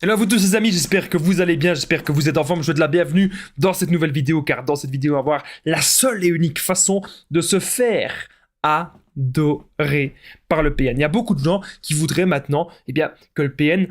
Hello à vous tous les amis, j'espère que vous allez bien, j'espère que vous êtes en forme, je vous souhaite la bienvenue dans cette nouvelle vidéo, car dans cette vidéo on va voir la seule et unique façon de se faire adorer par le PN. Il y a beaucoup de gens qui voudraient maintenant que le PN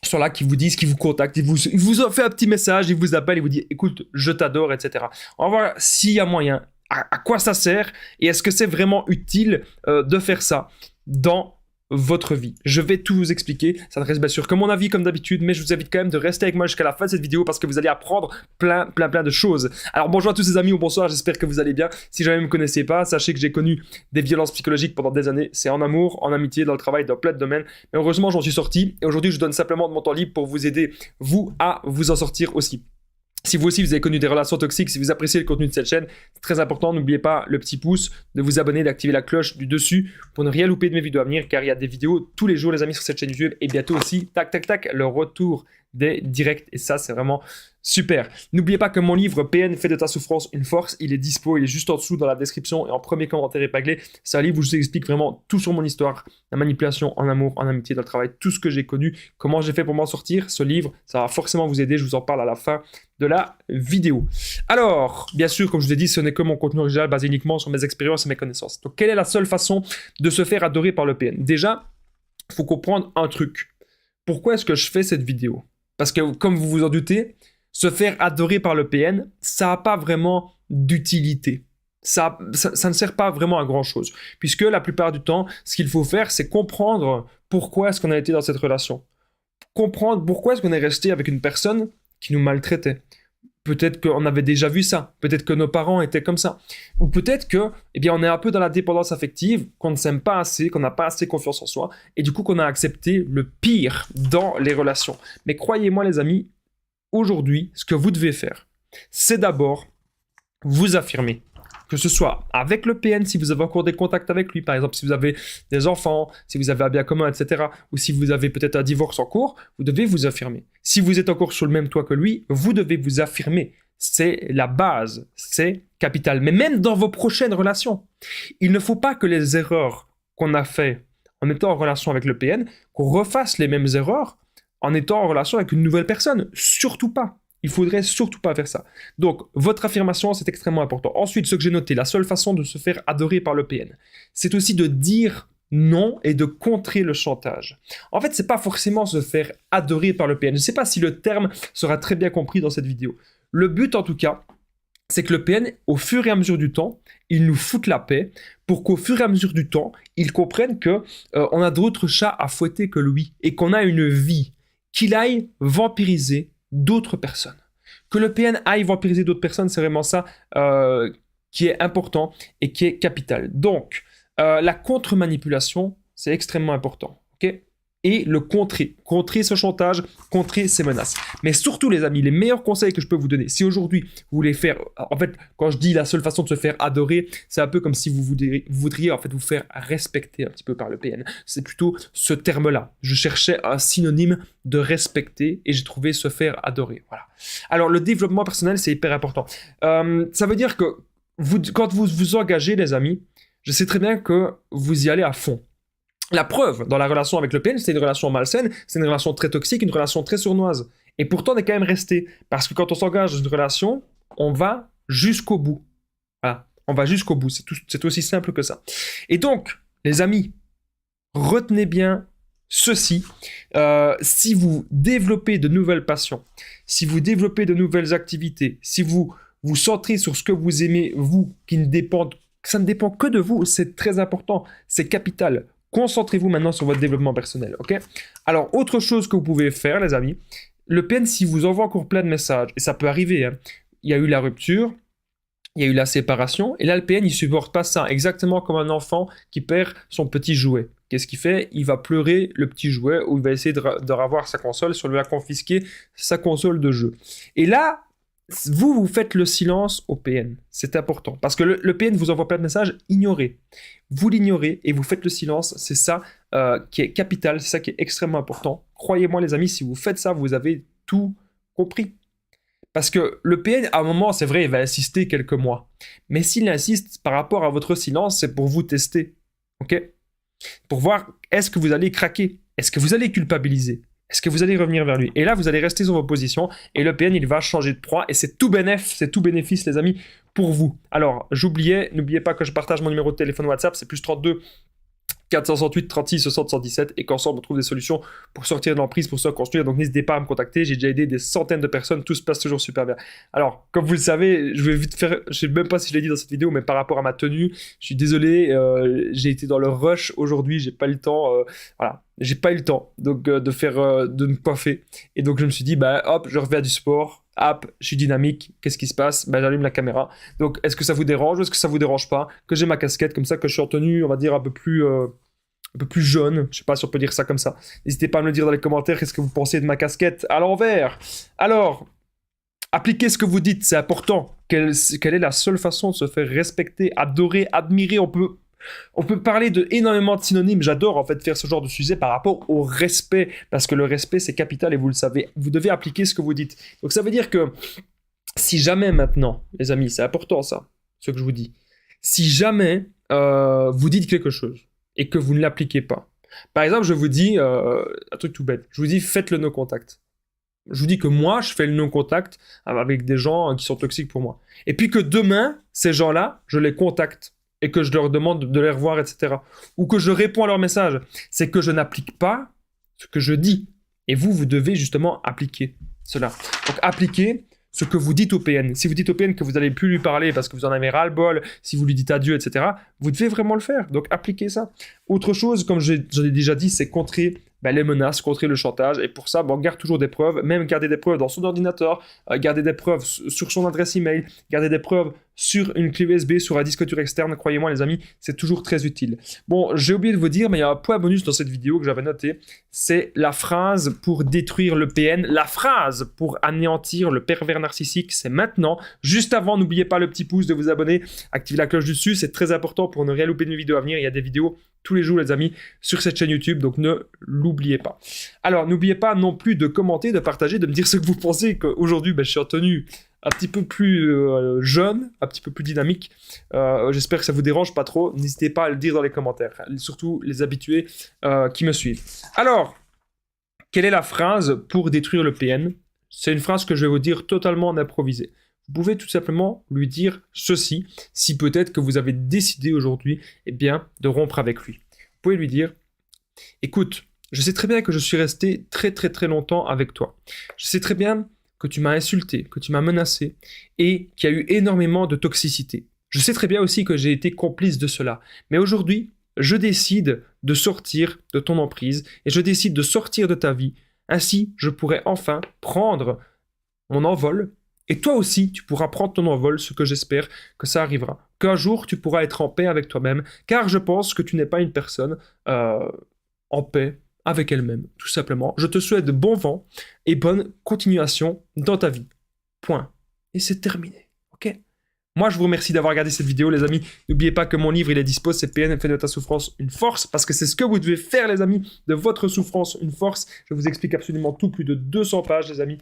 soit là, qui vous disent, qui vous contactent, il vous a fait un petit message, il vous appelle, il vous dit écoute, je t'adore, etc. On va voir s'il y a moyen, à quoi ça sert, et est-ce que c'est vraiment utile de faire ça dans votre vie. Je vais tout vous expliquer, ça ne reste bien sûr que mon avis comme d'habitude, mais je vous invite quand même de rester avec moi jusqu'à la fin de cette vidéo parce que vous allez apprendre plein de choses. Alors bonjour à tous les amis ou bonsoir, j'espère que vous allez bien. Si jamais vous ne me connaissez pas, sachez que j'ai connu des violences psychologiques pendant des années, c'est en amour, en amitié, dans le travail, dans plein de domaines, mais heureusement j'en suis sorti et aujourd'hui je donne simplement de mon temps libre pour vous aider, vous, à vous en sortir aussi. Si vous aussi vous avez connu des relations toxiques, si vous appréciez le contenu de cette chaîne, c'est très important, n'oubliez pas le petit pouce, de vous abonner, d'activer la cloche du dessus pour ne rien louper de mes vidéos à venir, car il y a des vidéos tous les jours les amis sur cette chaîne YouTube et bientôt aussi, le retour des directs et ça c'est vraiment super. N'oubliez pas que mon livre PN fait de ta souffrance une force, il est dispo, il est juste en dessous dans la description et en premier commentaire épinglé. C'est un livre où je vous explique vraiment tout sur mon histoire, la manipulation en amour, en amitié, dans le travail, tout ce que j'ai connu, comment j'ai fait pour m'en sortir. Ce livre, ça va forcément vous aider, je vous en parle à la fin de la vidéo. Alors, bien sûr, comme je vous ai dit, ce n'est que mon contenu original basé uniquement sur mes expériences et mes connaissances. Donc, quelle est la seule façon de se faire adorer par le PN? Déjà, il faut comprendre un truc. Pourquoi est-ce que je fais cette vidéo? Parce que, comme vous vous en doutez, se faire adorer par le PN, ça n'a pas vraiment d'utilité. Ça ne sert pas vraiment à grand-chose. Puisque la plupart du temps, ce qu'il faut faire, c'est comprendre pourquoi est-ce qu'on a été dans cette relation. Comprendre pourquoi est-ce qu'on est resté avec une personne qui nous maltraitait. Peut-être qu'on avait déjà vu ça. Peut-être que nos parents étaient comme ça. Ou peut-être que, on est un peu dans la dépendance affective, qu'on ne s'aime pas assez, qu'on n'a pas assez confiance en soi, et du coup qu'on a accepté le pire dans les relations. Mais croyez-moi les amis, aujourd'hui, ce que vous devez faire, c'est d'abord vous affirmer. Que ce soit avec le PN, si vous avez encore des contacts avec lui, par exemple, si vous avez des enfants, si vous avez un bien commun, etc., ou si vous avez peut-être un divorce en cours, vous devez vous affirmer. Si vous êtes encore sur le même toit que lui, vous devez vous affirmer. C'est la base, c'est capital. Mais même dans vos prochaines relations, il ne faut pas que les erreurs qu'on a fait en étant en relation avec le PN, qu'on refasse les mêmes erreurs en étant en relation avec une nouvelle personne. Surtout pas. Il faudrait surtout pas faire ça. Donc, votre affirmation, c'est extrêmement important. Ensuite, ce que j'ai noté, la seule façon de se faire adorer par le PN, c'est aussi de dire non et de contrer le chantage. En fait, c'est pas forcément se faire adorer par le PN. Je ne sais pas si le terme sera très bien compris dans cette vidéo. Le but, en tout cas, c'est que le PN, au fur et à mesure du temps, il nous foute la paix pour qu'au fur et à mesure du temps, il comprenne que on a d'autres chats à fouetter que lui et qu'on a une vie, qu'il aille vampiriser d'autres personnes. Que le PN aille vampiriser d'autres personnes, c'est vraiment ça qui est important et qui est capital. Donc, la contre-manipulation, c'est extrêmement important. Okay, et le contrer. Contrer ce chantage, contrer ces menaces. Mais surtout, les amis, les meilleurs conseils que je peux vous donner, si aujourd'hui vous voulez faire... En fait, quand je dis la seule façon de se faire adorer, c'est un peu comme si vous voudriez en fait vous faire respecter un petit peu par le PN. C'est plutôt ce terme-là. Je cherchais un synonyme de respecter et j'ai trouvé se faire adorer. Voilà. Alors, le développement personnel, c'est hyper important. Ça veut dire que quand vous vous engagez, les amis, je sais très bien que vous y allez à fond. La preuve, dans la relation avec le PN, c'est une relation malsaine, c'est une relation très toxique, une relation très sournoise. Et pourtant, on est quand même resté. Parce que quand on s'engage dans une relation, on va jusqu'au bout. Voilà, on va jusqu'au bout. C'est aussi simple que ça. Et donc, les amis, retenez bien ceci. Si vous développez de nouvelles passions, si vous développez de nouvelles activités, si vous vous centrez sur ce que vous aimez, vous, ça ne dépend que de vous, c'est très important, c'est capital. Concentrez-vous maintenant sur votre développement personnel, ok? Alors, autre chose que vous pouvez faire, les amis, le PN, s'il vous envoie encore plein de messages, et ça peut arriver, hein, il y a eu la rupture, il y a eu la séparation, et là, le PN, il supporte pas ça, exactement comme un enfant qui perd son petit jouet. Qu'est-ce qu'il fait? Il va pleurer le petit jouet, ou il va essayer de revoir sa console, si on lui a confisqué sa console de jeu. Et là, vous faites le silence au PN. C'est important. Parce que le PN vous envoie plein de messages, ignorez. Vous l'ignorez et vous faites le silence. C'est ça qui est capital, c'est ça qui est extrêmement important. Croyez-moi les amis, si vous faites ça, vous avez tout compris. Parce que le PN, à un moment, c'est vrai, il va insister quelques mois. Mais s'il insiste par rapport à votre silence, c'est pour vous tester. Ok? Pour voir, est-ce que vous allez craquer? Est-ce que vous allez culpabiliser? Est-ce que vous allez revenir vers lui? Et là, vous allez rester sur vos positions et le PN, il va changer de proie et c'est tout bénéfice, les amis, pour vous. Alors, n'oubliez pas que je partage mon numéro de téléphone WhatsApp, c'est +32 468 36 60 117 et qu'ensemble on trouve des solutions pour sortir de l'emprise, pour se construire. Donc n'hésitez pas à me contacter, j'ai déjà aidé des centaines de personnes, tout se passe toujours super bien. Alors, comme vous le savez, je vais vite faire, je sais même pas si je l'ai dit dans cette vidéo, mais par rapport à ma tenue, je suis désolé, j'ai été dans le rush aujourd'hui, j'ai pas eu le temps, voilà, j'ai pas eu le temps donc de me coiffer. Et donc je me suis dit, bah hop, je reviens du sport, hop, je suis dynamique, qu'est-ce qui se passe? Bah j'allume la caméra. Donc est-ce que ça vous dérange ou est-ce que ça vous dérange pas? Que j'ai ma casquette comme ça, que je suis en tenue, on va dire un peu plus jaune, je sais pas si on peut dire ça comme ça. N'hésitez pas à me le dire dans les commentaires, qu'est-ce que vous pensez de ma casquette à l'envers. Alors, appliquez ce que vous dites, c'est important. Quelle est la seule façon de se faire respecter, adorer, admirer? On peut parler de énormément de synonymes. J'adore en fait faire ce genre de sujet par rapport au respect, parce que le respect c'est capital et vous le savez. Vous devez appliquer ce que vous dites. Donc ça veut dire que si jamais maintenant, les amis, c'est important ça, ce que je vous dis. Si jamais vous dites quelque chose et que vous ne l'appliquez pas. Par exemple, je vous dis un truc tout bête. Je vous dis faites le no contact. Je vous dis que moi, je fais le no contact avec des gens qui sont toxiques pour moi. Et puis que demain, ces gens-là, je les contacte et que je leur demande de les revoir, etc. Ou que je réponds à leurs messages. C'est que je n'applique pas ce que je dis. Et vous devez justement appliquer cela. Donc appliquez ce que vous dites au PN. Si vous dites au PN que vous n'allez plus lui parler parce que vous en avez ras-le-bol, si vous lui dites adieu, etc., vous devez vraiment le faire. Donc appliquez ça. Autre chose, comme j'en ai déjà dit, c'est contrer les menaces, contrer le chantage. Et pour ça, garde toujours des preuves, même garder des preuves dans son ordinateur, garder des preuves sur son adresse email, garder des preuves sur une clé USB, sur un disque dur externe. Croyez-moi, les amis, c'est toujours très utile. Bon, j'ai oublié de vous dire, mais il y a un point bonus dans cette vidéo que j'avais noté. C'est la phrase pour détruire le PN. La phrase pour anéantir le pervers narcissique, c'est maintenant. Juste avant, n'oubliez pas le petit pouce, de vous abonner, activez la cloche du dessus. C'est très important pour ne rien louper de mes vidéos à venir. Il y a des vidéos tous les jours, les amis, sur cette chaîne YouTube, donc ne l'oubliez pas. Alors, n'oubliez pas non plus de commenter, de partager, de me dire ce que vous pensez, qu'aujourd'hui, je suis en tenue un petit peu plus jeune, un petit peu plus dynamique. J'espère que ça vous dérange pas trop. N'hésitez pas à le dire dans les commentaires, surtout les habitués qui me suivent. Alors, quelle est la phrase pour détruire le PN? C'est une phrase que je vais vous dire totalement en improvisé. Vous pouvez tout simplement lui dire ceci, si peut-être que vous avez décidé aujourd'hui, de rompre avec lui. Vous pouvez lui dire, écoute, je sais très bien que je suis resté très très très longtemps avec toi. Je sais très bien que tu m'as insulté, que tu m'as menacé, et qu'il y a eu énormément de toxicité. Je sais très bien aussi que j'ai été complice de cela. Mais aujourd'hui, je décide de sortir de ton emprise, et je décide de sortir de ta vie. Ainsi, je pourrai enfin prendre mon envol. Et toi aussi, tu pourras prendre ton envol, ce que j'espère que ça arrivera. Qu'un jour, tu pourras être en paix avec toi-même, car je pense que tu n'es pas une personne en paix avec elle-même, tout simplement. Je te souhaite bon vent et bonne continuation dans ta vie. Point. Et c'est terminé, ok? Moi, je vous remercie d'avoir regardé cette vidéo, les amis. N'oubliez pas que mon livre, il est dispo, c'est PN, fait de ta souffrance une force, parce que c'est ce que vous devez faire, les amis, de votre souffrance une force. Je vous explique absolument tout, plus de 200 pages, les amis.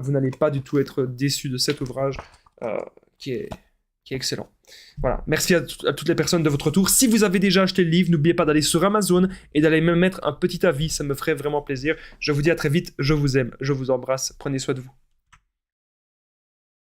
Vous n'allez pas du tout être déçus de cet ouvrage qui est excellent. Voilà, merci à toutes les personnes de votre tour. Si vous avez déjà acheté le livre, n'oubliez pas d'aller sur Amazon et d'aller me mettre un petit avis, ça me ferait vraiment plaisir. Je vous dis à très vite, je vous aime, je vous embrasse, prenez soin de vous.